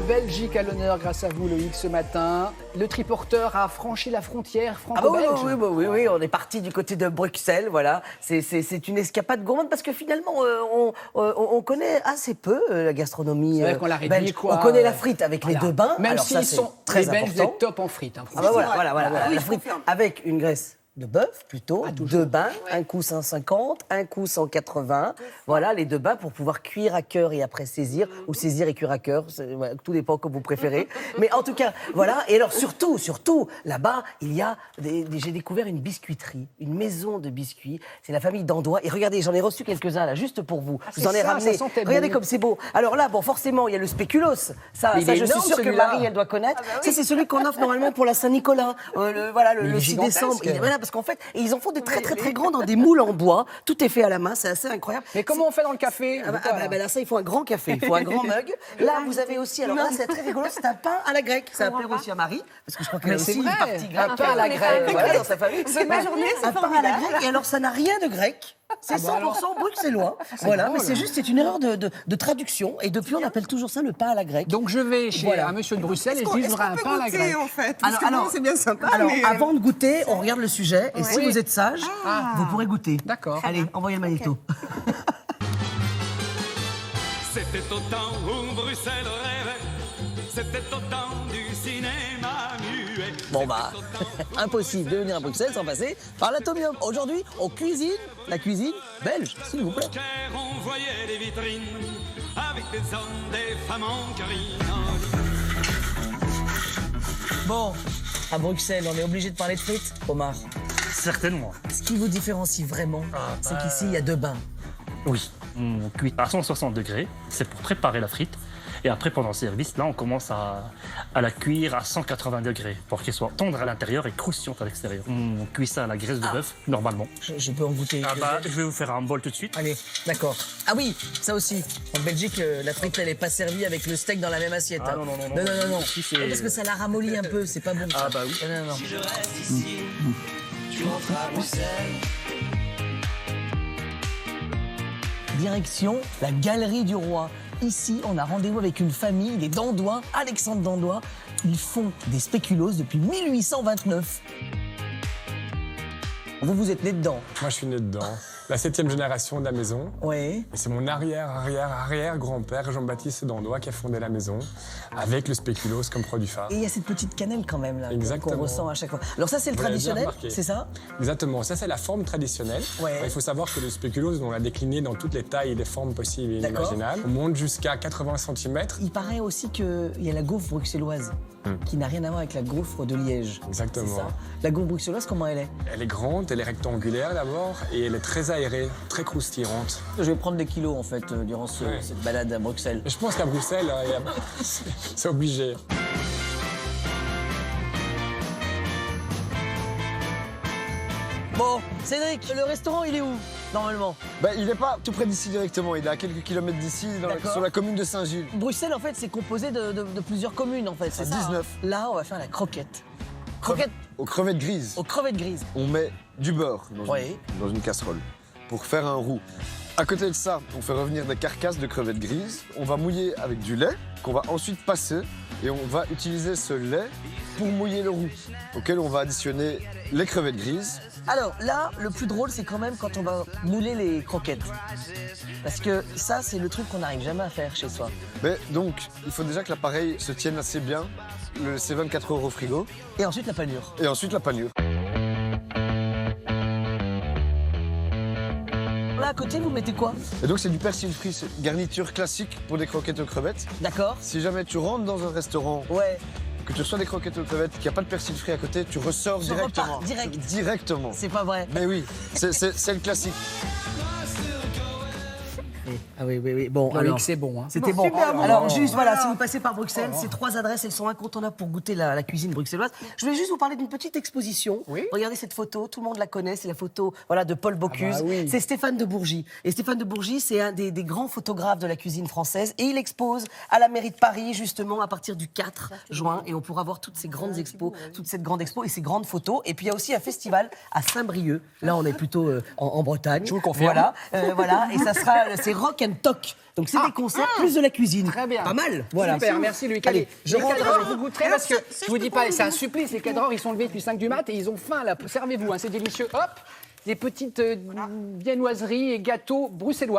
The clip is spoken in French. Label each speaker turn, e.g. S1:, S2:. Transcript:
S1: Belgique à l'honneur grâce à vous, Loïc, ce matin. Le triporteur a franchi la frontière
S2: Ah
S1: franco-belge.
S2: oui, on est parti du côté de Bruxelles, voilà. C'est une escapade gourmande parce que finalement, on connaît assez peu la gastronomie
S1: C'est vrai qu'on l'a réduit,
S2: belge.
S1: quoi.
S2: On connaît la frite avec
S1: Voilà.
S2: les deux bains.
S1: Même
S2: alors ça,
S1: s'ils
S2: c'est
S1: sont
S2: très
S1: les Belges,
S2: important.
S1: des top en frites. Hein,
S2: Ah bah voilà,
S3: Oui,
S2: la
S3: je
S2: frite
S3: confirme.
S2: avec une graisse de bœuf plutôt,
S1: toujours.
S2: deux bains, un coup 150, un coup 180. Voilà, les deux bains pour pouvoir cuire à cœur et après saisir, ou saisir et cuire à cœur, voilà, tout dépend comme vous préférez. Mais en tout cas, voilà. Et alors surtout, là-bas, il y a, j'ai découvert une biscuiterie, une maison de biscuits. C'est la famille Dandois. Et regardez, j'en ai reçu quelques-uns là, juste pour vous. Je vous en ai
S1: ça,
S2: ramené.
S1: ça sentait
S2: Regardez
S1: bon.
S2: comme c'est beau. Alors là, bon, forcément, il y a le spéculoos. Ça,
S1: Mais il
S2: ça
S1: est
S2: je suis
S1: énorme,
S2: sûre que
S1: celui-là.
S2: Marie, elle doit connaître.
S3: Ah bah oui.
S2: Ça, c'est celui qu'on offre normalement pour la Saint-Nicolas. Le
S1: est
S2: 6
S1: gigantesque.
S2: décembre. Voilà, parce qu'en fait, et ils en font des très grands dans des moules en bois. Tout est fait à la main, c'est assez incroyable.
S1: Mais comment on fait dans le café
S2: Là, ça, il faut un grand café, il faut un grand mug. Là, vous avez aussi, alors là, c'est très rigolo, c'est un pain à la grecque. Ça va plaire aussi à Marie, parce que je crois qu'elle a
S1: Mais c'est
S2: aussi une
S1: vrai,
S2: partie grecque.
S1: un pain à la grecque.
S2: Voilà, dans sa famille.
S3: C'est ma journée, c'est
S2: Un pain à la grecque, et alors ça n'a rien de grec. C'est 100% bruxellois. Voilà,
S1: drôle.
S2: mais c'est juste, c'est une erreur de traduction. Et depuis, on appelle toujours ça le pain à la grecque.
S1: Donc je vais chez
S2: Voilà.
S1: un monsieur de Bruxelles et je dis je
S3: Est-ce
S1: voudrais
S3: qu'on
S1: un
S3: peut
S1: pain à la
S3: goûter,
S1: grecque.
S3: en fait? Parce que bon, c'est bien sympa,
S2: alors,
S3: mais...
S2: avant de goûter, on regarde le sujet. Et si
S1: Oui.
S2: vous êtes sage, vous pourrez goûter.
S1: D'accord.
S2: Allez, envoyez le magnéto.
S4: C'était au temps où Bruxelles rêvait, c'était au temps du cinéma muet.
S2: Bon bah, impossible de venir à Bruxelles sans passer par l'Atomium. Aujourd'hui, on cuisine la cuisine belge, s'il vous plaît.
S4: Car on voyait des vitrines avec des hommes, des femmes en crinoline.
S2: Bon, à Bruxelles, on est obligé de parler de frites, Omar.
S5: Certainement.
S2: Ce qui vous différencie vraiment, c'est qu'ici, il y a deux bains.
S5: Oui. On cuit à 160 degrés, c'est pour préparer la frite. Et après, pendant le service, là, on commence à la cuire à 180 degrés pour qu'elle soit tendre à l'intérieur et croustillante à l'extérieur. On cuit ça à la graisse de bœuf, normalement.
S2: Je peux en goûter.
S5: Je vais vous faire un bol tout de suite.
S2: Allez, d'accord. Ah oui, ça aussi. En Belgique, la frite, elle n'est pas servie avec le steak dans la même assiette.
S5: Ah
S2: hein.
S5: non.
S2: Non.
S5: Ici, c'est-
S2: Parce que ça la ramollit un peu, c'est pas bon.
S5: Ah bah oui.
S2: Non. Direction la Galerie du Roi. Ici, on a rendez-vous avec une famille, des Dandois, Alexandre Dandois. Ils font des spéculoos depuis 1829. Vous êtes né dedans.
S6: Moi, je suis né dedans. La 7e génération de la maison.
S2: Oui.
S6: Et c'est mon arrière-grand-père, Jean-Baptiste Dandois, qui a fondé la maison, avec le spéculoos comme produit phare.
S2: Et il y a cette petite cannelle quand même, là, qu'on
S6: Exactement.
S2: ressent à chaque fois. Alors ça, c'est le
S6: Vous l'avez bien
S2: traditionnel,
S6: remarqué.
S2: c'est ça?
S6: Exactement, ça c'est la forme traditionnelle.
S2: Ouais.
S6: Il faut savoir que le spéculoos, on l'a décliné dans toutes les tailles et les formes possibles et
S2: D'accord.
S6: imaginables. On monte jusqu'à 80 cm.
S2: Il paraît aussi qu'il y a la gaufre bruxelloise, qui n'a rien à voir avec la gaufre de Liège.
S6: Exactement.
S2: C'est ça. La gaufre bruxelloise, comment elle est?
S6: Elle est grande, elle est rectangulaire d'abord, et elle est très aérée, très croustillante.
S2: Je vais prendre des kilos, en fait, durant cette balade à Bruxelles.
S6: Et je pense qu'à Bruxelles, c'est obligé.
S2: Bon, Cédric, le restaurant, il est où, normalement?
S7: Il n'est pas tout près d'ici directement, il est à quelques kilomètres d'ici,
S2: D'accord.
S7: sur la commune de Saint-Gilles.
S2: Bruxelles, en fait, c'est composé de plusieurs communes, en fait.
S7: C'est
S2: ça,
S7: 19.
S2: hein. Là, on va faire la croquette. Croquette
S7: Aux crevettes grises,
S2: aux crevettes grises.
S7: on met du beurre
S2: Oui.
S7: dans une casserole pour faire un roux. À côté de ça, on fait revenir des carcasses de crevettes grises. On va mouiller avec du lait qu'on va ensuite passer et on va utiliser ce lait pour mouiller le roux, auquel on va additionner les crevettes grises.
S2: Alors là, le plus drôle, c'est quand même quand on va mouler les croquettes. Parce que ça, c'est le truc qu'on n'arrive jamais à faire chez soi.
S7: Mais donc, il faut déjà que l'appareil se tienne assez bien, le laisser 24 heures au frigo,
S2: Et ensuite, la panure.
S7: et ensuite la panure.
S2: Là, à côté, vous mettez quoi?
S7: Et donc c'est du persil frit, c'est une garniture classique pour des croquettes aux crevettes.
S2: D'accord.
S7: Si jamais tu rentres dans un restaurant,
S2: Ouais,
S7: que tu reçois des croquettes aux crevettes, qu'il n'y a pas de persil frit à côté, tu ressors
S2: Tu
S7: directement.
S2: repars direct.
S7: Directement.
S2: c'est pas vrai.
S7: Mais oui, c'est le classique.
S2: Ah oui. Bon,
S1: Loïc, c'est bon. Hein.
S2: C'était bon.
S3: super bon.
S2: Alors, juste, voilà, si vous passez par Bruxelles, ces trois adresses, elles sont incontournables pour goûter la cuisine bruxelloise. Je voulais juste vous parler d'une petite exposition.
S1: Oui.
S2: Regardez cette photo, tout le monde la connaît, c'est la photo de Paul Bocuse.
S1: Ah bah oui.
S2: C'est Stéphane de Bourgie. Et Stéphane de Bourgie, c'est un des grands photographes de la cuisine française. Et il expose à la mairie de Paris, justement, à partir du 4 juin. Et on pourra voir toutes ces grandes expos, toute cette grande expo et ces grandes photos. Et puis, il y a aussi un festival à Saint-Brieuc. Là, on est plutôt en Bretagne.
S1: Je vous le confirme.
S2: Voilà. Et ça sera, c'est Rock and Talk. Donc c'est des concerts plus de la cuisine.
S1: Très bien.
S2: Pas mal. Voilà.
S1: Super, merci Louis.
S2: Allez, je
S1: les
S2: rentre
S1: cadreurs,
S2: avec-
S1: vous goûterez parce que je vous dis pas, c'est un supplice. Les cadreurs, ils sont levés depuis 5 du mat et ils ont faim là. Servez-vous, hein, c'est délicieux. Hop, des petites viennoiseries et gâteaux bruxellois.